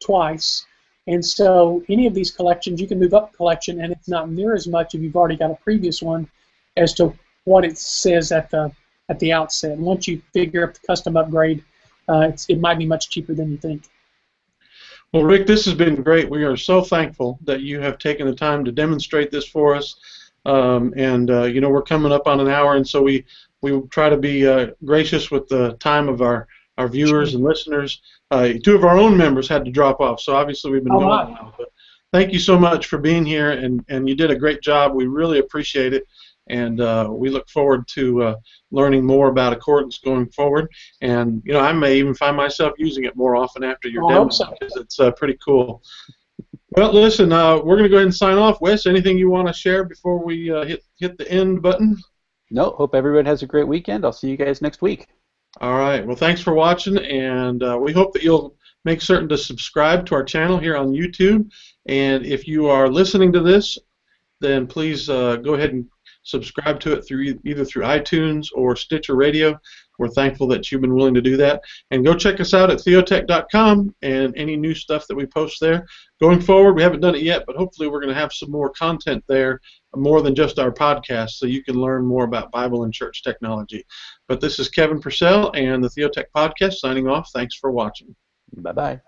twice, and so any of these collections, you can move up the collection, and it's not near as much if you've already got a previous one as to what it says at the outset. And once you figure up the custom upgrade, it might be much cheaper than you think. Well, Rick, this has been great. We are so thankful that you have taken the time to demonstrate this for us. We're coming up on an hour, and so we try to be gracious with the time of our viewers and listeners. 2 of our own members had to drop off, so obviously we've been going now. But thank you so much for being here, and you did a great job. We really appreciate it. And we look forward to learning more about Accordance going forward. And I may even find myself using it more often after your demo, because it's pretty cool. Well, listen, we're going to go ahead and sign off. Wes, anything you want to share before we hit the end button? No. Hope everyone has a great weekend. I'll see you guys next week. All right. Well, thanks for watching, and we hope that you'll make certain to subscribe to our channel here on YouTube. And if you are listening to this, then please go ahead and subscribe to it either through iTunes or Stitcher Radio. We're thankful that you've been willing to do that. And go check us out at Theotek.com and any new stuff that we post there. Going forward, we haven't done it yet, but hopefully we're going to have some more content there, more than just our podcast, so you can learn more about Bible and church technology. But this is Kevin Purcell and the Theotek Podcast signing off. Thanks for watching. Bye-bye.